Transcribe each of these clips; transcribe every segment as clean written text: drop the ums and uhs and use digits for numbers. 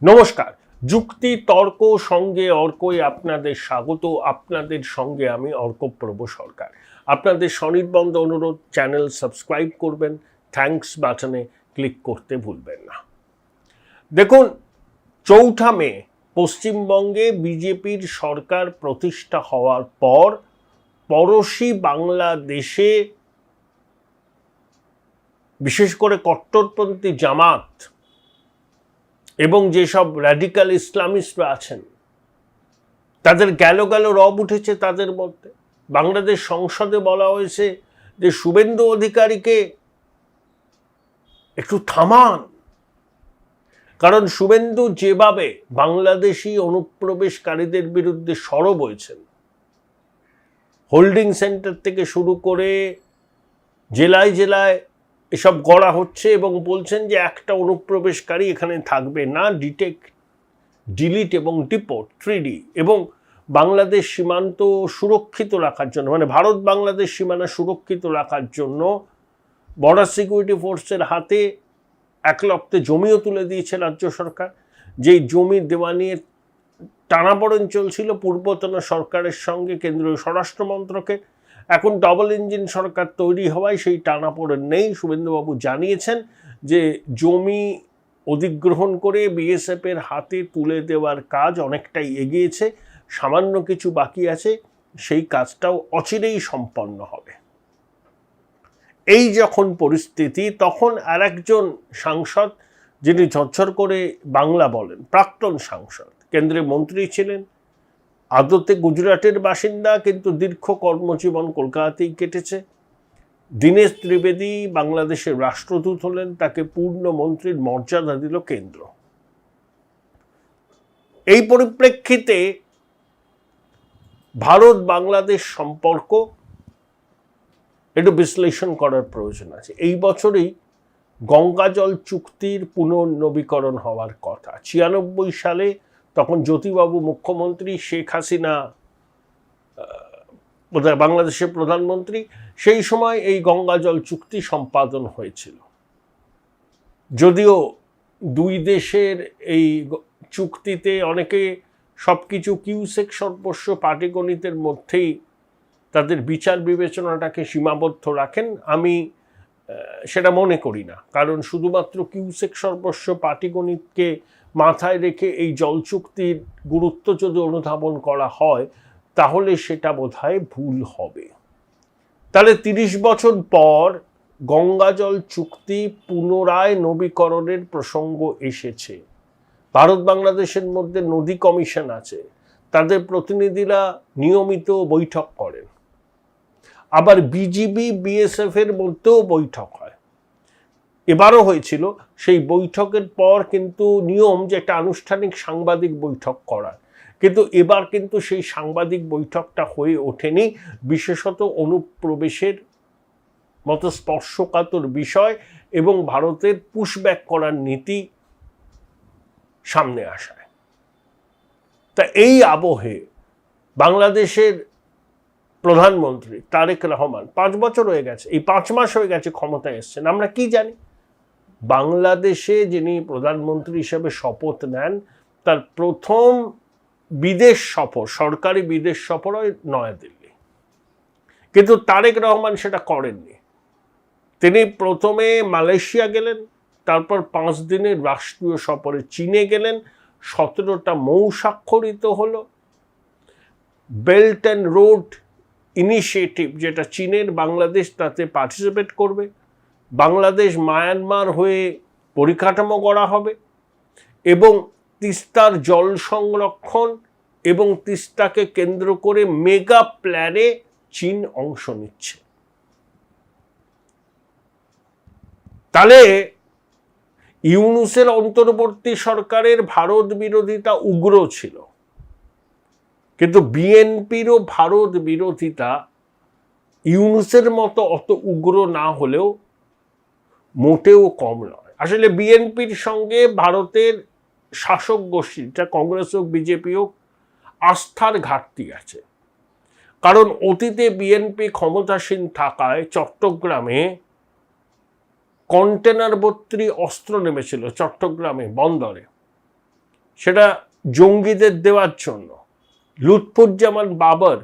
নমস্কার। যুক্তি তর্ক সঙ্গে অর্কই আপনাদের স্বাগত। আপনাদের সঙ্গে আমি অর্কপ্রভ সরকার। আপনাদের সনির্বন্ধ অনুরোধ, চ্যানেল সাবস্ক্রাইব করবেন, থ্যাঙ্কস বাটনে ক্লিক করতে ভুলবেন না। দেখুন, ৪ঠা মে পশ্চিমবঙ্গে বিজেপির সরকার প্রতিষ্ঠা হওয়ার পর পড়শি বাংলাদেশে বিশেষ করে কট্টরপন্থী জামাত এবং যেসব র্যাডিক্যাল ইসলামিস্টরা আছেন তাদের গেল রব উঠেছে তাদের মধ্যে। বাংলাদেশ সংসদে বলা হয়েছে যে শুভেন্দু অধিকারীকে একটু থামান, কারণ শুভেন্দু যেভাবে বাংলাদেশি অনুপ্রবেশকারীদের বিরুদ্ধে সরব হয়েছেন, হোল্ডিং সেন্টার থেকে শুরু করে জেলায় জেলায় এসব গড়া হচ্ছে এবং বলছেন যে একটা অনুপ্রবেশকারী এখানে থাকবে না, ডিটেক্ট, ডিলিট এবং ডিপোর্ট 3D, এবং বাংলাদেশ সীমান্ত সুরক্ষিত রাখার জন্য, মানে ভারত বাংলাদেশ সীমানা সুরক্ষিত রাখার জন্য বর্ডার সিকিউরিটি ফোর্সের হাতে একলপ্তে জমিও তুলে দিয়েছে রাজ্য সরকার। যেই জমি দেওয়া নিয়ে টানাপোড়েন চলছিল পূর্বতন সরকারের সঙ্গে কেন্দ্রীয় স্বরাষ্ট্র মন্ত্রকের, এখন ডবল ইঞ্জিন সরকার তৈরি হওয়ায় সেই টানাপোড়েন নেই। শুভেন্দুবাবু জানিয়েছেন যে জমি অধিগ্রহণ করে বিএসএফের হাতে তুলে দেওয়ার কাজ অনেকটাই এগিয়েছে, সামান্য কিছু বাকি আছে, সেই কাজটাও অচিরেই সম্পন্ন হবে। এই যখন পরিস্থিতি, তখন আরেকজন সাংসদ যিনি ঝরঝর করে বাংলা বলেন, প্রাক্তন সাংসদ, কেন্দ্রীয় মন্ত্রী ছিলেন, আদতে গুজরাটের বাসিন্দা, কিন্তু দীর্ঘ কর্মজীবন কলকাতাতেই কেটেছে, দীনেশ ত্রিবেদী বাংলাদেশের রাষ্ট্রদূত হলেন, তাকে পূর্ণ মন্ত্রীর মর্যাদা দিল কেন্দ্র। এই পরিপ্রেক্ষিতে ভারত বাংলাদেশ সম্পর্ক একটু বিশ্লেষণ করার প্রয়োজন আছে। এই বছরই গঙ্গা জল চুক্তির পুনর্নবীকরণ হওয়ার কথা। 96 সালে তখন জ্যোতিবাবু মুখ্যমন্ত্রী, শেখ হাসিনা বাংলাদেশের প্রধানমন্ত্রী, সেই সময় এই গঙ্গা জল চুক্তি সম্পাদন হয়েছিল। যদিও দুই দেশের এই চুক্তিতে অনেকে সব কিছু কিউসেক সর্বস্ব পাটিগণিতের মধ্যেই তাদের বিচার বিবেচনাটাকে সীমাবদ্ধ রাখেন, আমি সেটা মনে করি না। কারণ শুধুমাত্র কিউসেক সর্বস্ব পাটিগণিতকে মাথায় রেখে এই জল চুক্তির গুরুত্ব যদি অনুধাবন করা হয় তাহলে সেটা বোধহয় ভুল হবে। তাহলে 30 বছর পর গঙ্গা জল চুক্তি পুনরায় নবীকরণের প্রসঙ্গ এসেছে। ভারত বাংলাদেশের মধ্যে নদী কমিশন আছে, তাদের প্রতিনিধিরা নিয়মিত বৈঠক করেন, আবার বিজিবি বিএসএফ এর মধ্যেও বৈঠক হয়, এবারও হয়েছিল। সেই বৈঠকের পর কিন্তু নিয়ম যে একটা আনুষ্ঠানিক সাংবাদিক বৈঠক করার, কিন্তু এবার কিন্তু সেই সাংবাদিক বৈঠকটা হয়ে ওঠেনি, বিশেষত অনুপ্রবেশের মতো স্পর্শকাতর বিষয় এবং ভারতের পুশব্যাক করার নীতি সামনে আসায়। তা এই আবহে বাংলাদেশের প্রধানমন্ত্রী তারেক রহমান 5 বছর হয়ে গেছে, এই 5 মাস হয়ে গেছে ক্ষমতায় এসছেন, আমরা কি জানি? বাংলাদেশে যিনি প্রধানমন্ত্রী হিসেবে শপথ নেন তার প্রথম বিদেশ সফর, সরকারি বিদেশ সফর হয় নয়াদিল্লি, কিন্তু তারেক রহমান সেটা করেননি। তিনি প্রথমে মালয়েশিয়া গেলেন, তারপর 5 দিনের রাষ্ট্রীয় সফরে চীনে গেলেন, 17টা মৌ স্বাক্ষরিত হলো। বেল্ট অ্যান্ড রোড ইনিশিয়েটিভ, যেটা চীনের বাংলাদেশ তাতে পার্টিসিপেট করবে, বাংলাদেশ মায়ানমার হয়ে পরিকাঠামো গড়া হবে, এবং তিস্তার জল সংরক্ষণ এবং তিস্তাকে কেন্দ্র করে মেগা প্ল্যানে চীন অংশ নিচ্ছে। তাহলে ইউনূসের অন্তর্বর্তী সরকারের ভারত বিরোধিতা উগ্র ছিল, কিন্তু বিএনপিরও ভারত বিরোধিতা ইউনূসের মতো অত উগ্র না হলেও মোটেও কম নয়। আসলে বিএনপির সঙ্গে ভারতের শাসক গোষ্ঠীটা, কংগ্রেস হোক বিজেপি হোক, আস্থার ঘাটতি আছে। কারণ অতীতে বিএনপি ক্ষমতাসীন থাকায় চট্টগ্রামে কন্টেনার ভর্তি অস্ত্র নেমেছিল চট্টগ্রামে বন্দরে, সেটা জঙ্গিদের দেওয়ার জন্য। লুৎফুজ্জামান বাবর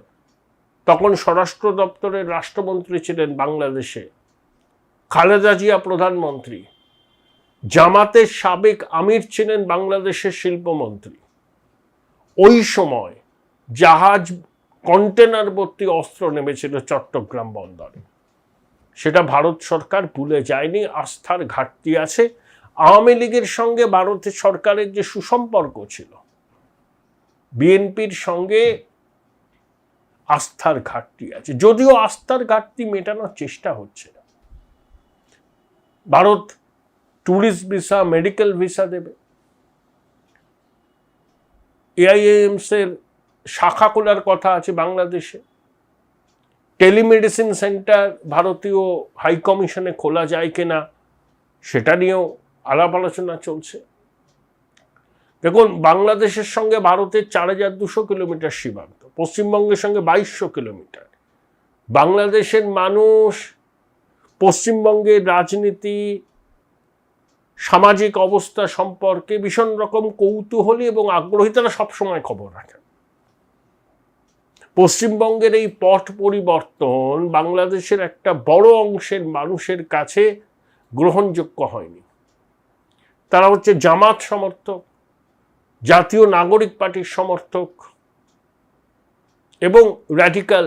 তখন স্বরাষ্ট্র দপ্তরের রাষ্ট্রমন্ত্রী ছিলেন বাংলাদেশে, খালেদা জিয়া প্রধানমন্ত্রী, জামাতের সাবেক আমির ছিলেন বাংলাদেশের শিল্পমন্ত্রী। ওই সময় জাহাজ কন্টেনার ভর্তি অস্ত্র নেমেছিল চট্টগ্রাম বন্দরে। সেটা ভারত সরকার ভুলে যায়নি। আস্থার ঘাটতি আছে। আওয়ামী লীগের সঙ্গে ভারতের সরকারের যে সুসম্পর্ক ছিল, বিএনপির সঙ্গে আস্থার ঘাটতি আছে, যদিও আস্থার ঘাটতি মেটানোর চেষ্টা হচ্ছে। Bharat tourist visa, medical visa দেবে, এআইএমস এর শাখা খোলার কথা আছে বাংলাদেশে, টেলিমেডিসিন সেন্টার ভারতীয় হাই কমিশনে খোলা যায় কিনা সেটা নিয়েও আলাপ আলোচনা চলছে। দেখুন, বাংলাদেশের সঙ্গে ভারতের 4200 কিলোমিটার সীমান্ত, পশ্চিমবঙ্গের সঙ্গে 2200 কিলোমিটার। বাংলাদেশের মানুষ পশ্চিমবঙ্গের রাজনীতি, সামাজিক অবস্থা সম্পর্কে ভীষণ রকম কৌতূহলী এবং আগ্রহী, তারা সবসময় খবর রাখেন। পশ্চিমবঙ্গের এই পট পরিবর্তন বাংলাদেশের একটা বড় অংশের মানুষের কাছে গ্রহণযোগ্য হয়নি। তারা হচ্ছে জামাত সমর্থক, জাতীয় নাগরিক পার্টির সমর্থক এবং র্যাডিক্যাল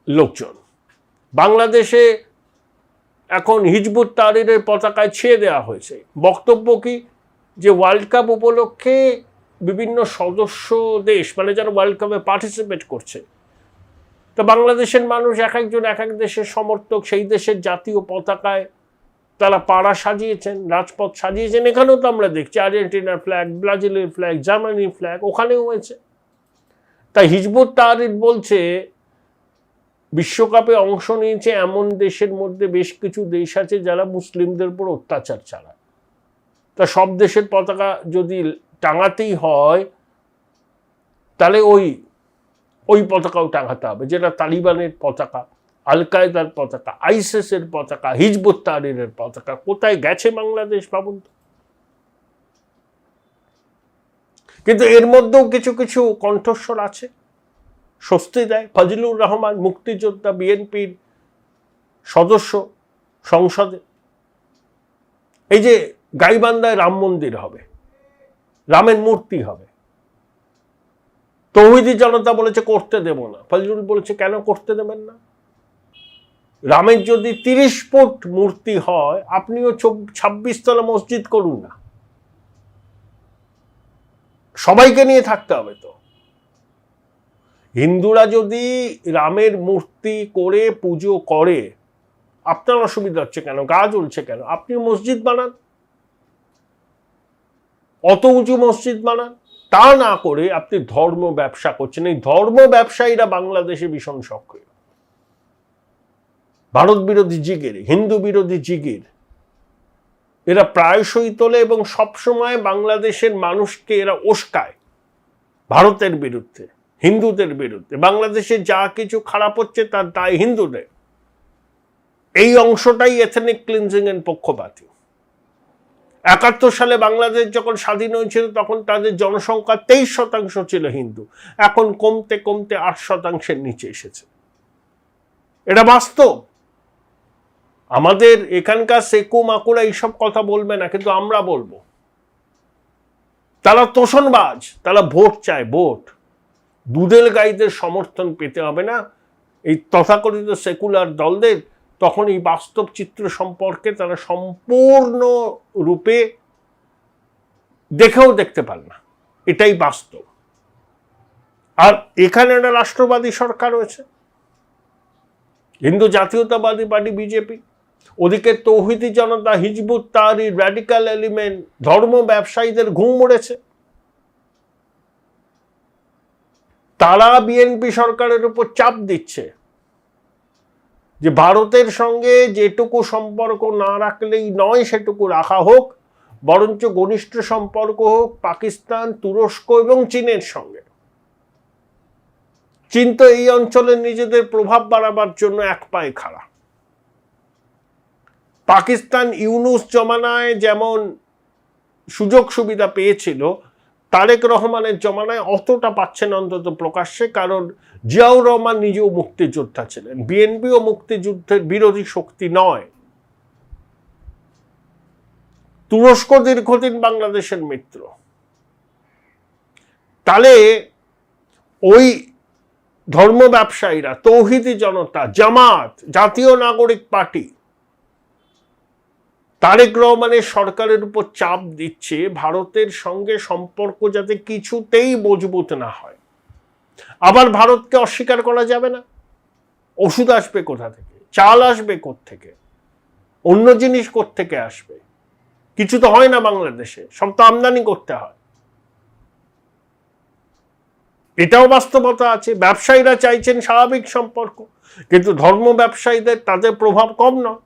লোকজন। বাংলাদেশে এখন হিজবুত তাহরিরের পতাকায় ছেয়ে দেওয়া হয়েছে। বক্তব্য কি? যে ওয়ার্ল্ড কাপ উপলক্ষে বিভিন্ন সদস্য দেশ, মানে যারা ওয়ার্ল্ড কাপে পার্টিসিপেট করছে, তো বাংলাদেশের মানুষ এক একজন এক এক দেশের সমর্থক, সেই দেশের জাতীয় পতাকায় তারা পাড়া সাজিয়েছেন, রাজপথ সাজিয়েছেন। এখানেও তো আমরা দেখছি আর্জেন্টিনার ফ্ল্যাগ, ব্রাজিলের ফ্ল্যাগ, জার্মানির ফ্ল্যাগ ওখানেও হয়েছে। তাই হিজবুত তাহরির বলছে বিশ্বকাপে অংশ নিয়েছে এমন দেশের মধ্যে বেশ কিছু দেশ আছে যারা মুসলিমদের উপর অত্যাচার চালায়। তা সব দেশের পতাকা যদি টাঙাতেই হয় তাহলে ওই পতাকাও টাঙাতে হবে, যেটা তালিবানের পতাকা, আল কায়দার পতাকা, আইসিসের পতাকা, হিজবুত তাহরিরের পতাকা। কোথায় গেছে বাংলাদেশ ভাবুন তো। কিন্তু এর মধ্যেও কিছু কিছু কণ্ঠস্বর আছে, স্বস্তি দেয়। ফজলুর রহমান মুক্তিযোদ্ধা, বিএনপির সদস্য সংসদে, এই যে গাইবান্ধায় রাম মন্দির হবে, রামের মূর্তি হবে, তৌহিদি জনতা বলেছে করতে দেব না। ফজলুল বলেছে কেন করতে দেবেন না? রামের যদি 30 ফুট মূর্তি হয়, আপনিও 26 তলা মসজিদ করুন না। সবাইকে নিয়ে থাকতে হবে তো। হিন্দুরা যদি রামের মূর্তি করে পুজো করে, আপনার অসুবিধা হচ্ছে কেন? গা জ্বলছে কেন? আপনি মসজিদ বানান, অত উঁচু মসজিদ বানান। তা না করে আপনি ধর্ম ব্যবসা করছেন। এই ধর্ম ব্যবসায়ীরা বাংলাদেশে ভীষণ সক্রিয়। ভারত বিরোধী জিগির, হিন্দু বিরোধী জিগির এরা প্রায়শই তোলে এবং সবসময় বাংলাদেশের মানুষকে এরা উস্কায় ভারতের বিরুদ্ধে, হিন্দুদের বিরুদ্ধে। বাংলাদেশে যা কিছু খারাপ হচ্ছে তার দায় হিন্দুদের। এই অংশটাই এথনিক ক্লিনজিং এর পক্ষপাতী। 71 সালে বাংলাদেশ যখন স্বাধীন হয়েছিল তখন তাদের জনসংখ্যা 23% ছিল হিন্দু, এখন কমতে কমতে 8%-এর নিচে এসেছে। এটা বাস্তব। আমাদের এখানকার সেকু মাকুরা এইসব কথা বলবে না, কিন্তু আমরা বলবো। তারা তোষণবাজ, তারা ভোট চায়, ভোট। দুধেল গাইদের সমর্থন পেতে হবে না এই তথাকথিত সেকুলার দলদের, তখন এই বাস্তব চিত্র সম্পর্কে তারা সম্পূর্ণ রূপে দেখেও দেখতে পারে না। এটাই বাস্তব। আর এখানে একটা রাষ্ট্রবাদী সরকার রয়েছে, হিন্দু জাতীয়তাবাদী পার্টি বিজেপি, ওদিকে তৌহিদি জনতা, হিজবুত তাহরির, র্যাডিক্যাল এলিমেন্ট, ধর্ম ব্যবসায়ীদের ঘুম মরেছে। তারা বিএনপি সরকারের উপর চাপ দিচ্ছে যে ভারতের সঙ্গে যেটুকু সম্পর্ক না রাখলেই নয় সেটুকু রাখা হোক, বরঞ্চ ঘনিষ্ঠ সম্পর্ক হোক পাকিস্তান, তুরস্ক এবং চীনের সঙ্গে। চীন তো এই অঞ্চলে নিজেদের প্রভাব বাড়াবার জন্য এক পায়ে খাড়া। পাকিস্তান ইউনুস জমানায় যেমন সুযোগ সুবিধা পেয়েছিল, তারেক রহমানের জমানায় অতটা পাচ্ছেন অন্তত প্রকাশ্যে, কারণ জিয়াউর রহমান নিজেও মুক্তিযোদ্ধা ছিলেন, বিএনপিও মুক্তিযুদ্ধের বিরোধী শক্তি নয়। তুরস্ক দীর্ঘদিন বাংলাদেশের মিত্র। তাহলে ওই ধর্ম ব্যবসায়ীরা, তৌহিদি জনতা, জামাত, জাতীয় নাগরিক পার্টি তারেক রহমানের সরকারের উপর চাপ দিচ্ছে ভারতের সঙ্গে সম্পর্ক যাতে কিছুতেই মজবুত না হয়। আবার ভারতকে অস্বীকার করা যাবে না। ওষুধ আসবে কোথা থেকে, চাল আসবে কোত্থেকে, অন্য জিনিস কোত্থেকে আসবে? কিছু তো হয় না বাংলাদেশে, সব তো আমদানি করতে হয়। এটাও বাস্তবতা আছে। ব্যবসায়ীরা চাইছেন স্বাভাবিক সম্পর্ক, কিন্তু ধর্ম ব্যবসায়ীদের তাদের প্রভাব কম নয়।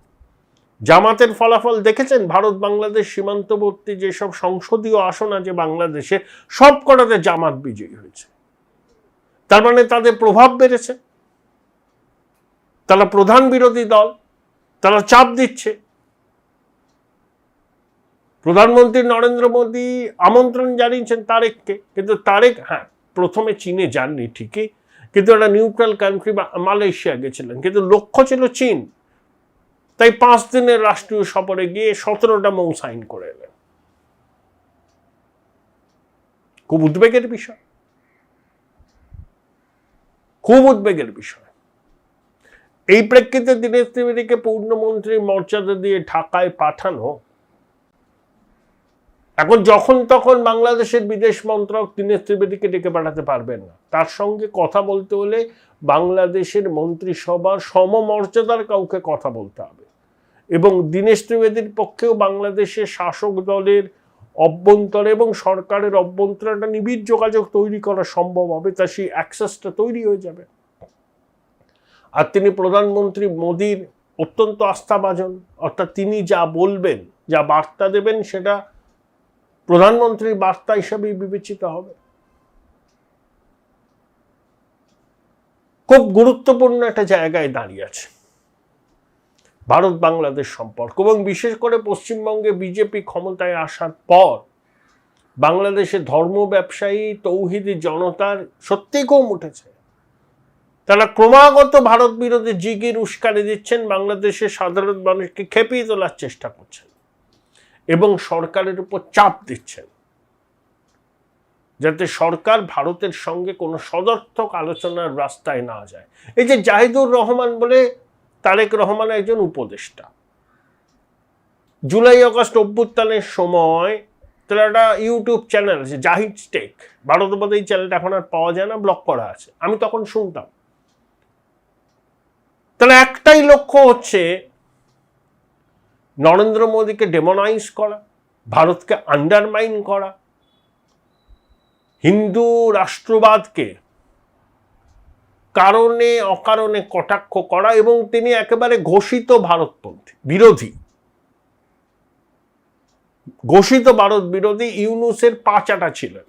জামাতের ফলাফল দেখেছেন? ভারত বাংলাদেশ সীমান্তবর্তী যেসব সংসদীয় আসন আছে বাংলাদেশে, সব কটাতে জামাত বিজয়ী হয়েছে। তার মানে তাদের প্রভাব বেড়েছে, তারা প্রধান বিরোধী দল, তারা চাপ দিচ্ছে। প্রধানমন্ত্রী নরেন্দ্র মোদী আমন্ত্রণ জানিয়েছেন তারেককে, কিন্তু তারেক প্রথমে চীনে যাননি ঠিকই, কিন্তু একটা নিউট্রাল কান্ট্রি মালয়েশিয়া গেছিলেন, কিন্তু লক্ষ্য ছিল চীন। তাই 5 দিনের রাষ্ট্রীয় সফরে গিয়ে 17টা মৌ সাইন করে এলেন। খুব উদ্বেগের বিষয়, খুব উদ্বেগের বিষয়। এই প্রেক্ষিতে দীনেশ ত্রিবেদীকে পূর্ণমন্ত্রীর মর্যাদা দিয়ে ঢাকায় পাঠানো, এখন যখন তখন বাংলাদেশের বিদেশ মন্ত্রক দীনেশ ত্রিবেদীকে ডেকে পাঠাতে পারবেন না। তার সঙ্গে কথা বলতে হলে বাংলাদেশের মন্ত্রিসভার সমমর্যাদার কাউকে কথা বলতে হবে, এবং দীনেশ ত্রিবেদীর পক্ষেও বাংলাদেশের শাসক দলের অভ্যন্তরে এবং সরকারের অভ্যন্তরে একটা নিবিড় যোগাযোগ তৈরি করা সম্ভব হবে। তা সেই অ্যাক্সেসটা তৈরি হয়ে যাবে। আর তিনি প্রধানমন্ত্রী মোদীর অত্যন্ত আস্থাভাজন, অর্থাৎ তিনি যা বলবেন, যা বার্তা দেবেন, সেটা প্রধানমন্ত্রীর বার্তা হিসাবেই বিবেচিত হবে। খুব গুরুত্বপূর্ণ একটা জায়গায় দাঁড়িয়ে আছে ভারত বাংলাদেশ সম্পর্ক, এবং বিশেষ করে পশ্চিমবঙ্গে বিজেপি ক্ষমতায় আসার পর বাংলাদেশে ধর্ম ব্যবসায়ী, তৌহিদি জনতার সত্যি কম উঠেছে। তারা ক্রমাগত ভারত বিরোধী জিগির উস্কানি দিচ্ছেন, বাংলাদেশের সাধারণ মানুষকে খেপিয়ে তোলার চেষ্টা করছেন এবং সরকারের উপর চাপ দিচ্ছেন যাতে সরকার ভারতের সঙ্গে কোনো সদর্থক আলোচনার রাস্তায় না যায়। এই যে জাহিদুর রহমান বলে তারেক রহমান একজন উপদেষ্টা, জুলাই আগস্ট অভ্যুত্থানের সময় তার একটা ইউটিউব চ্যানেল আছে জাহিদ টেক, ভারতবাদী এই চ্যানেলটা এখন আর পাওয়া যায় না, ব্লক করা আছে। আমি তখন শুনতাম। তাহলে একটাই লক্ষ্য হচ্ছে নরেন্দ্র মোদীকে ডেমোনাইজ করা, ভারতকে আন্ডারমাইন করা, হিন্দু রাষ্ট্রবাদকে কারণে অকারণে কটাক্ষ করা, এবং তিনি একেবারে ঘোষিত ভারতপন্থী বিরোধী, ঘোষিত ভারত বিরোধী, ইউনূসের পাচাটা ছিলেন।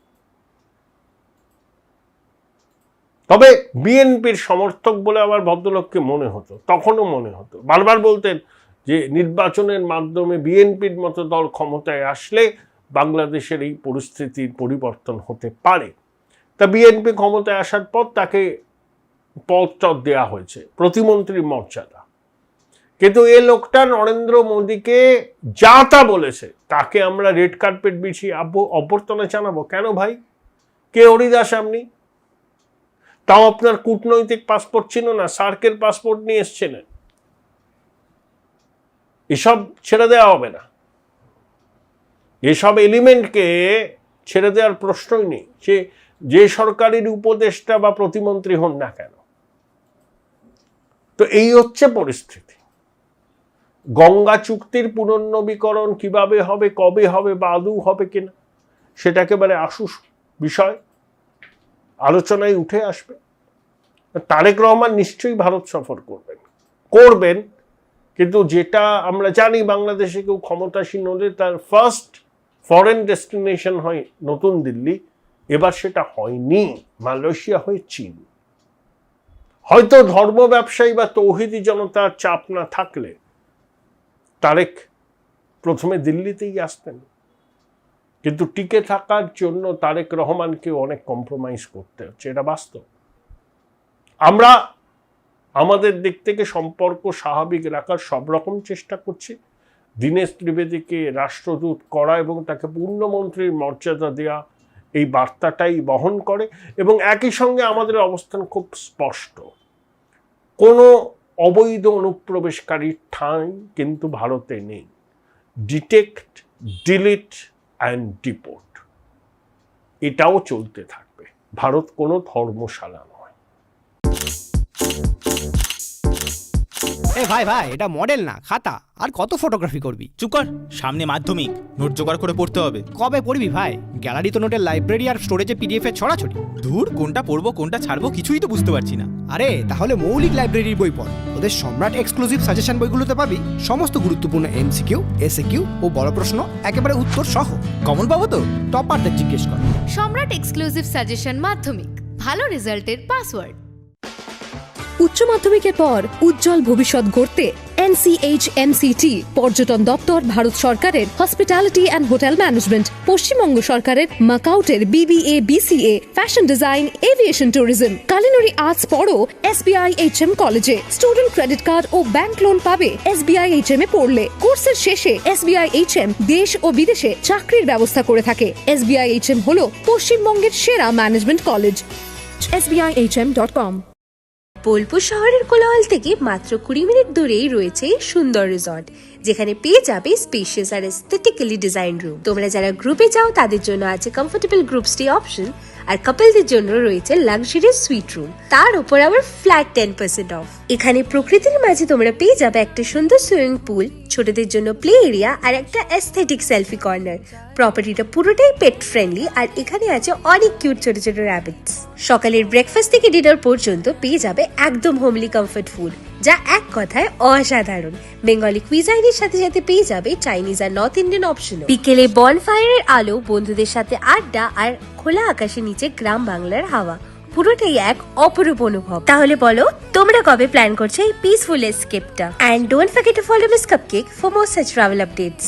তবে বিএনপির সমর্থক বলে আমার ভদ্রলোককে মনে হতো, তখনও মনে হতো। বারবার বলতেন যে নির্বাচনের মাধ্যমে বিএনপির মতো দল ক্ষমতায় আসলে বাংলাদেশের এই পরিস্থিতির পরিবর্তন হতে পারে। তা বিএনপি ক্ষমতায় আসার পর তাকে পদটা দেওয়া হয়েছে, প্রতিমন্ত্রীর মর্যাদা। কিন্তু এ লোকটা নরেন্দ্র মোদীকে যা তা বলেছে, তাকে আমরা রেড কার্পেট বিছিয়ে অভ্যর্থনা জানাবো কেন ভাই? কে হরিদাস আপনি? তাও আপনার কূটনৈতিক পাসপোর্ট ছিল না, সার্কের পাসপোর্ট নিয়ে এসছিলেন। এসব ছেড়ে দেওয়া হবে না, এসব এলিমেন্টকে ছেড়ে দেওয়ার প্রশ্নই নেই, সে যে সরকারের উপদেষ্টা বা প্রতিমন্ত্রী হন না কেন। তো এই হচ্ছে পরিস্থিতি। গঙ্গা চুক্তির পুনর্নবীকরণ কিভাবে হবে, কবে হবে বা আদৌ হবে কিনা, সেটা একেবারে আশুস বিষয়, আলোচনায় উঠে আসবে। তারেক রহমান নিশ্চয়ই ভারত সফর করবেন, কিন্তু যেটা আমরা জানি বাংলাদেশে কেউ ক্ষমতাসীন হলে তার ফার্স্ট ফরেন ডেস্টিনেশন হয় নতুন দিল্লি। এবার সেটা হয়নি, মালয়েশিয়া হয়ে চীন। হয়তো ধর্ম ব্যবসায়ী বা তৌহিদি জনতার চাপ না থাকলে তারেক প্রথমে দিল্লিতেই আসতেন, কিন্তু টিকে থাকার জন্য তারেক রহমানকে অনেক কম্প্রোমাইজ করতে হচ্ছে, এটা বাস্তব। আমরা আমাদের দিক থেকে সম্পর্ক স্বাভাবিক রাখার সব রকম চেষ্টা করছি। দীনেশ ত্রিবেদীকে রাষ্ট্রদূত করা এবং তাকে পূর্ণমন্ত্রীর মর্যাদা দেওয়া এই বার্তাটাই বহন করে, এবং একই সঙ্গে আমাদের অবস্থান খুব স্পষ্ট। কোনো অবৈধ অনুপ্রবেশকারীর ঠাঁই কিন্তু ভারতে নেই। ডিটেক্ট, ডিলিট অ্যান্ড ডিপোর্ট, এটাও চলতে থাকবে। ভারত কোনো ধর্মশালা নয়। ভাই ভাই, এটা মডেল না খাতা, আর কত ফটোগ্রাফি করবি? চুপ কর, সামনে মাধ্যমিক, নোট জোগাড় করে পড়তে হবে। কবে পড়বি ভাই? গ্যালারি তো নোটের লাইব্রেরি আর স্টোরেজে পিডিএফ এর ছড়াছড়ি। ধুর, কোনটা পড়বো কোনটা ছাড়বো কিছুই তো বুঝতে পারছি না। আরে তাহলে মৌলিক লাইব্রেরির বই পড়। ওদের সম্রাট এক্সক্লুসিভ সাজেশন বইগুলোতে পাবি সমস্ত গুরুত্বপূর্ণ এমসিকিউ, এসএকিউ ও বড় প্রশ্ন একেবারে উত্তর সহ। কমন পাবো তো? টপারদের জিজ্ঞেস কর। সম্রাট এক্সক্লুসিভ সাজেশন মাধ্যমিক, ভালো রেজাল্টের পাসওয়ার্ড। উচ্চ মাধ্যমিকের পর উজ্জ্বল ভবিষ্যৎ গড়তে NCHMCT পর্যটন দপ্তর, ভারত সরকারের hospitality and hotel management, Paschimbanga সরকারের মাকাউটের BBA BCA, fashion design, aviation tourism, culinary arts পড়ো SBI HM কলেজে। স্টুডেন্ট ক্রেডিট কার্ড ও ব্যাংক লোন পাবে SBI HM এ পড়লে। কোর্সের শেষে SBI HM দেশ ও বিদেশে চাকরির ব্যবস্থা করে থাকে। SBI HM হলো পশ্চিমবঙ্গের সেরা ম্যানেজমেন্ট কলেজ। SBIHM.com। বোলপুর শহরের কোলাহল থেকে মাত্র 20 মিনিট দূরেই রয়েছে সুন্দর রিসর্ট, যেখানে পেয়ে যাবে স্পেশিয়াস আর এস্থেটিক্যালি ডিজাইন রুম। তোমরা যারা গ্রুপে যাও তাদের জন্য আছে কমফোর্টেবল গ্রুপ স্টে অপশন, আর কাপলদের জন্য রয়েছে লাক্সারিয়াস সুইট রুম, তার উপর আবার ফ্ল্যাট 10% অফ। এখানে প্রকৃতির মাঝে তোমরা পেয়ে যাবে একটা সুন্দর সুইমিং পুল, ছোটদের জন্য প্লে এরিয়া আর একটা এস্থেটিক সেলফি কর্নার। প্রপার্টিটা পুরোটাই পেট ফ্রেন্ডলি, আর এখানে আছে অনেক কিউট ছোট ছোট র্যাবিটস। সকালের ব্রেকফাস্ট থেকে ডিনার পর্যন্ত পেয়ে যাবে একদম হোমলি কমফর্ট ফুড, যা এক কথায় অসাধারণ। বেঙ্গলি কুইজাইনের সাথে সাথে পেয়ে যাবে চাইনিজ আর নর্থ ইন্ডিয়ান অপশন। বিকেলে বনফায়ারের আলো, বন্ধুদের সাথে আড্ডা আর খোলা আকাশের নিচে গ্রাম বাংলার হাওয়া, পুরোটাই এক অপরূপ অনুভব। তাহলে বলো তোমরা কবে প্ল্যান করছো এই পিসফুল এসকেপটা? And don't forget to follow miss cupcake for more such travel updates.